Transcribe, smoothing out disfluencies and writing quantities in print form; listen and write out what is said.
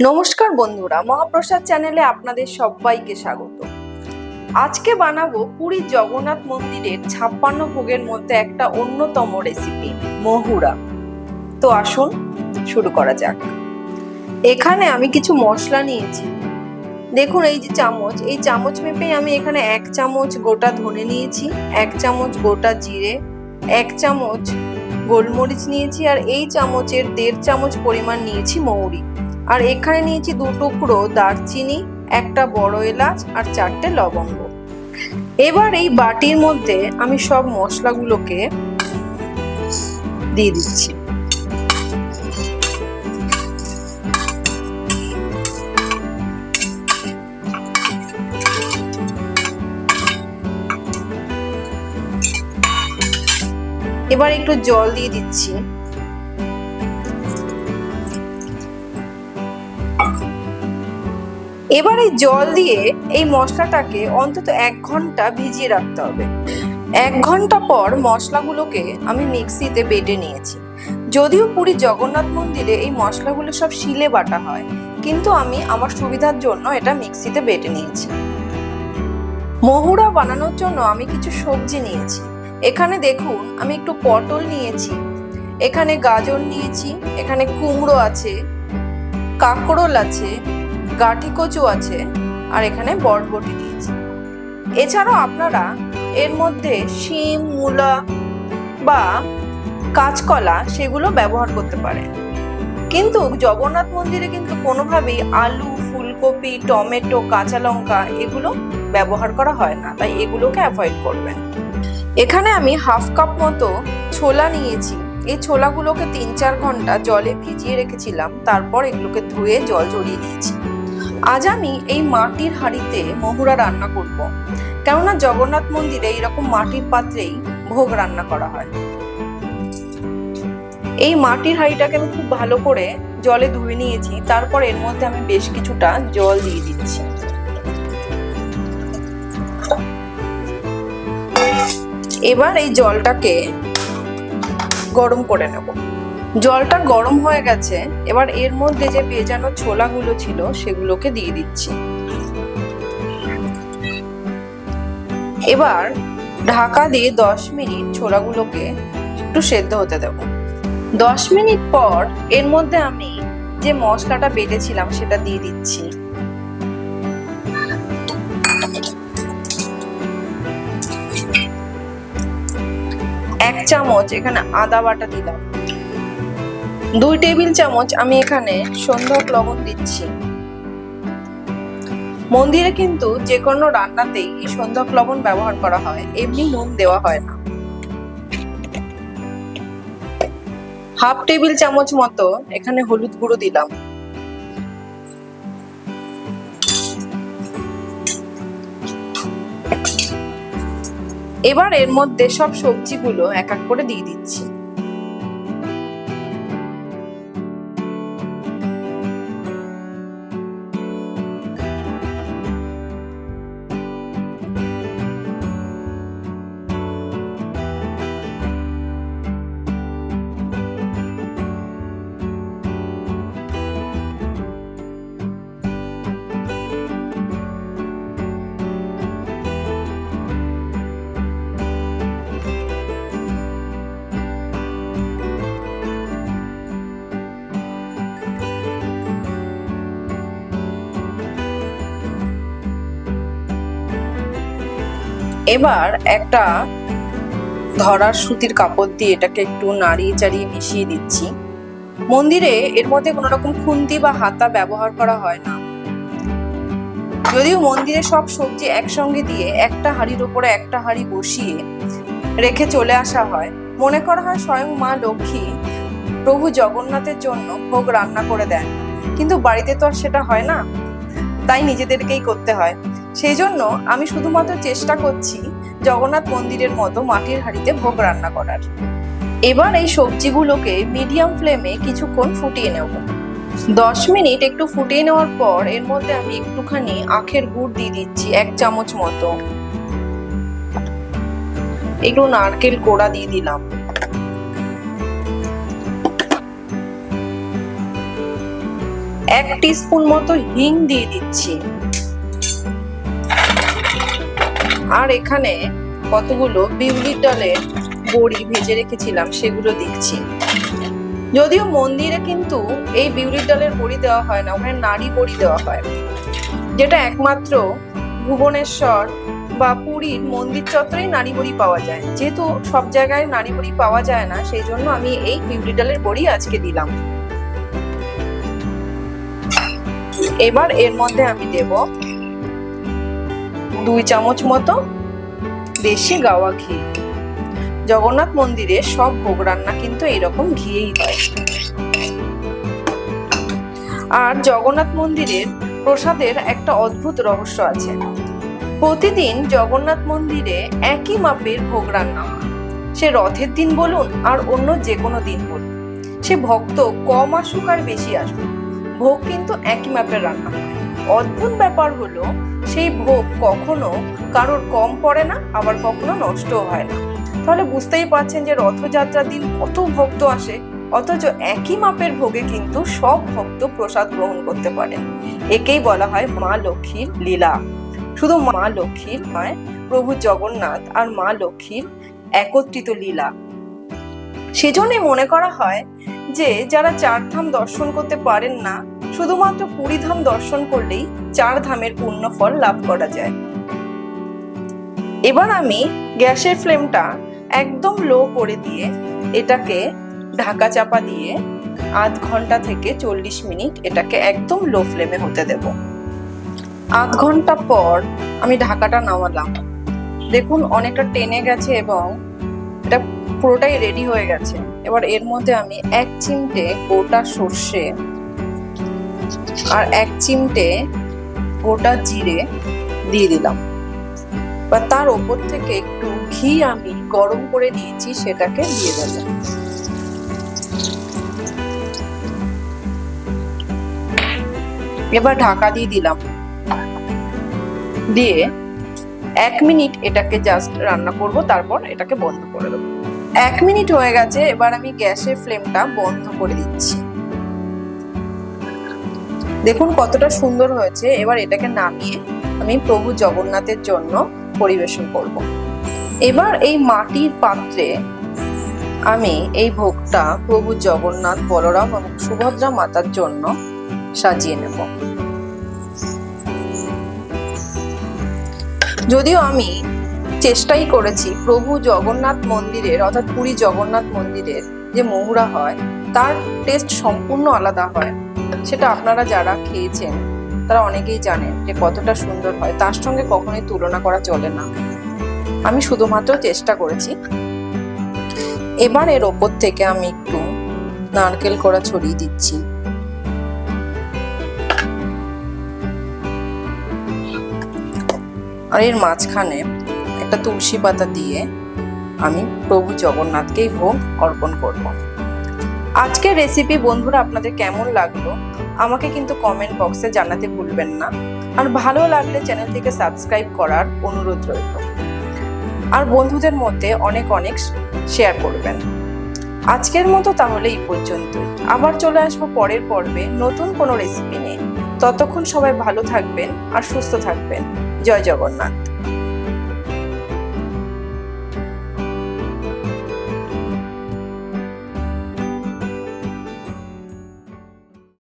নমস্কার বন্ধুরা, মহাপ্রসাদ চ্যানেলে আপনাদের সবাইকে স্বাগত। আজকে বানাবো পুরীর জগন্নাথ মন্দিরের 56 ভোগের মধ্যে একটা অন্যতম রেসিপি, মহুরা। তো আসুন শুরু করা যাক। এখানে আমি কিছু মশলা নিয়েছি। দেখুন এই যে চামচ, এই চামচ মেপে আমি এখানে 1 চামচ গোটা ধনে নিয়েছি, 1 চামচ গোটা জিরে, 1 চামচ গোলমরিচ নিয়েছি, আর এই চামচের 1.5 চামচ পরিমাণ নিয়েছি মৌরি। আর এখানে নিয়েছি 2 টুকরো দারচিনি, একটা বড় এলাচ আর 4টে লবঙ্গ। এবার এই বাটির মধ্যে আমি সব মশলাগুলোকে দিয়ে দিচ্ছি। এবার একটু জল দিয়ে দিচ্ছি। এবার এই জল দিয়ে এই মশলাটাকে অন্তত 1 ঘন্টা ভিজিয়ে রাখতে হবে। 1 ঘন্টা পর মশলাগুলোকে আমি মিক্সিতে বেটে নিয়েছি। যদিও পুরী জগন্নাথ মন্দিরে এই মশলাগুলো সব শিলে বাটা হয়, কিন্তু আমি আমার সুবিধার জন্য এটা মিক্সিতে বেটে নিয়েছি। মহুরা বানানোর জন্য আমি কিছু সবজি নিয়েছি। এখানে দেখুন আমি একটু পটল নিয়েছি, এখানে গাজর নিয়েছি, এখানে কুমড়ো আছে, কাঁকরোল আছে, গাঠি কচু আছে, আর এখানে বরবটি দিয়েছি। এছাড়াও আপনারা এর মধ্যে শিম, মূলা বা কাঁচকলা সেগুলো ব্যবহার করতে পারেন। কিন্তু জগন্নাথ মন্দিরে কিন্তু কোনোভাবেই আলু, ফুলকপি, টমেটো, কাঁচা লঙ্কা এগুলো ব্যবহার করা হয় না, তাই এগুলোকে অ্যাভয়েড করবেন। এখানে আমি 1/2 কাপ মতো ছোলা নিয়েছি। এই ছোলাগুলোকে 3-4 ঘন্টা জলে ভিজিয়ে রেখেছিলাম, তারপর এগুলোকে ধুয়ে জল ঝরিয়ে নিয়েছি। আজ আমি এই মাটির হাঁড়িতে মহুরা রান্না করব, কেননা জগন্নাথ মন্দিরে এইরকম মাটির পাত্রেই ভোগ রান্না করা হয়। এই মাটির হাঁড়িটাকে আমি খুব ভালো করে জলে ধুয়ে নিয়েছি, তারপর এর মধ্যে আমি বেশ কিছুটা জল দিয়ে দিচ্ছি। এবার এই জলটাকে গরম করে নেব। জলটা গরম হয়ে গেছে, এবার এর মধ্যে যে ভেজানো ছোলাগুলো ছিল সেগুলোকে দিয়ে দিচ্ছি। এবার ঢাকা দিয়ে 10 মিনিট ছোলাগুলোকে একটু সেদ্ধ হতে দেব। 10 মিনিট পর এর মধ্যে আমি যে মশলাটা বেটেছিলাম সেটা দিয়ে দিচ্ছি। এক চামচ এখানে আদা বাটা দিলাম। 2 টেবিল চামচ আমি এখানে সন্ধক লবণ দিচ্ছি। মন্দিরে কিন্তু যে কোনো রান্নাতেই এই সন্ধক লবণ ব্যবহার করা হয়, এমনি নুন দেওয়া হয় না। 1/2 টেবিল চামচ মতো এখানে হলুদ গুঁড়ো দিলাম। এবার এর মধ্যে সব সবজিগুলো এক এক করে দিয়ে দিচ্ছি। এবার একটা ধরার সুতির কাপড় দিয়ে এটাকে একটু নাড়িয়ে চাড়িয়ে মিশিয়ে দিচ্ছি। মন্দিরে এর মধ্যে কোনো রকম খুন্তি বা হাতা ব্যবহার করা হয় না। যদিও মন্দিরে সব সবজি একসঙ্গে দিয়ে একটা হাঁড়ির উপরে একটা হাঁড়ি বসিয়ে রেখে চলে আসা হয়, মনে করা হয় স্বয়ং মা লক্ষ্মী প্রভু জগন্নাথের জন্য ভোগ রান্না করে দেন, কিন্তু বাড়িতে তো আর সেটা হয় না, তাই নিজেদেরকেই করতে হয়। সেই জন্য আমি শুধুমাত্র চেষ্টা করছি জগন্নাথ মন্দিরের মতো মাটির হাঁড়িতে ভোগ রান্না করার। এবার এই সবজিগুলোকে মিডিয়াম ফ্লেমে কিছুক্ষণ ফুটিয়ে নেব। 10 মিনিট একটু ফুটিয়ে নেওয়ার পর এর মধ্যে আমি একটুখানি আখের গুড় দিয়ে দিচ্ছি, 1 চামচ মতো। একটু নারকেল কোড়া দিয়ে দিলাম। 1 টিস্পুন মতো হিং দিয়ে দিচ্ছি। আর এখানে কতগুলো বিউলির ডালের বড়ি ভেজে রেখেছিলাম সেগুলো দিচ্ছি। যদিও মন্দিরে কিন্তু এই বিউলির ডালের বড়ি দেওয়া হয় না, ওখানে নাড়ি বড়ি দেওয়া হয়, যেটা একমাত্র ভুবনেশ্বর বা পুরীর মন্দির চত্বরেই নাড়ি বড়ি পাওয়া যায়। যেহেতু সব জায়গায় নাড়ি বড়ি পাওয়া যায় না, সেই জন্য আমি এই বিউলির ডালের বড়ি আজকে দিলাম। এবার এর মধ্যে আমি দেব 2 চামচ মতো দেশি গাওয়া ঘি। জগন্নাথ মন্দিরে সব ভোগ রান্না কিন্তু এরকম ঘিয়েই হয়। আর জগন্নাথ মন্দিরের প্রসাদের একটা অদ্ভুত রহস্য আছে। প্রতিদিন জগন্নাথ মন্দিরে একই মাপের ভোগ রান্না হয়। সে রথের দিন বলুন আর অন্য যে কোনো দিন বলুন, সে ভক্ত কম আসুক আর বেশি আসুক, ভোগ কিন্তু একই মাপের রান্না হয়। অদ্ভুত ব্যাপার হলো সেই ভোগ কখনো কারোর কম পড়ে না, আবার কখনো নষ্টও হয় না। তাহলে বুঝতেই পারছেন যে রথযাত্রার দিন কত ভক্ত আসে, অথচ একই মাপের ভোগে কিন্তু সব ভক্ত প্রসাদ গ্রহণ করতে পারেন। একেই বলা হয় মা লক্ষ্মীর লীলা। শুধু মা লক্ষ্মীর নয়, প্রভু জগন্নাথ আর মা লক্ষ্মীর একত্রিত লীলা। সেজন্যই মনে করা হয় যে যারা 4 ধাম দর্শন করতে পারেন না, শুধুমাত্র পুরী ধাম দর্শন করলেই 4 ধামের পুণ্য ফল লাভ করা যায়। এবার আমি গ্যাসের ফ্লেমটা একদম লো করে দিয়ে এটাকে ঢাকা চাপা দিয়ে 0.5 ঘন্টা থেকে 40 মিনিট এটাকে একদম লো ফ্লেমে হতে দেব। 0.5 ঘন্টা পর আমি ঢাকাটা নামালাম। দেখুন অনেকটা টেনে গেছে এবং এটা পুরোটাই রেডি হয়ে গেছে। এবার এর মধ্যে আমি 1 চিমটে গোটা সর্ষে আর 1 চিমটে গোটা জিরে দিয়ে দিলাম। বা তার ওপর থেকে একটু ঘি আমি গরম করে নিয়েছি সেটাকে দিয়ে দেব। এবার ঢাকা দিয়ে দিলাম, দিয়ে 1 মিনিট এটাকে জাস্ট রান্না করব, তারপর এটাকে বন্ধ করে দেবো। 1 মিনিট হয়ে গেছে, এবার আমি গ্যাসের ফ্লেমটা বন্ধ করে দিচ্ছি। দেখুন কতটা সুন্দর হয়েছে। এবার এটাকে নামিয়ে আমি প্রভু জগন্নাথের জন্য পরিবেশন করব। এবার এই মাটির পাত্রে আমি এই ভোগটা প্রভু জগন্নাথ, বলরাম এবং সুভদ্রা মাতার জন্য সাজিয়ে নেব। যদিও আমি চেষ্টাই করেছি প্রভু জগন্নাথ মন্দিরের অর্থাৎ পুরী জগন্নাথ মন্দিরের যে মহুরা হয় তার টেস্ট সম্পূর্ণ আলাদা হয়। সেটা আপনারা যারা খেয়েছেন তারা অনেকেই জানেন যে কতটা সুন্দর হয়, তার সঙ্গে কখনোই তুলনা করা চলে না। আমি শুধুমাত্র চেষ্টা করেছি। এবার এর ওপর থেকে আমি একটু নারকেল কোড়া ছড়িয়ে দিচ্ছি। আর এর মাঝখানে একটা তুলসী পাতা দিয়ে আমি প্রভু জগন্নাথকেই ভোগ অর্পণ করব। আজকের রেসিপি বন্ধুরা আপনাদের কেমন লাগলো আমাকে কিন্তু কমেন্ট বক্সে জানাতে ভুলবেন না। আর ভালো লাগলে চ্যানেলটিকে সাবস্ক্রাইব করার অনুরোধ রইল। আর বন্ধুদের মধ্যে অনেক অনেক শেয়ার করবেন। আজকের মতো তাহলে এই পর্যন্তই। আবার চলে আসবো পরের পর্বে নতুন কোনো রেসিপি নিয়ে। ততক্ষণ সবাই ভালো থাকবেন আর সুস্থ থাকবেন। জয় জগন্নাথ।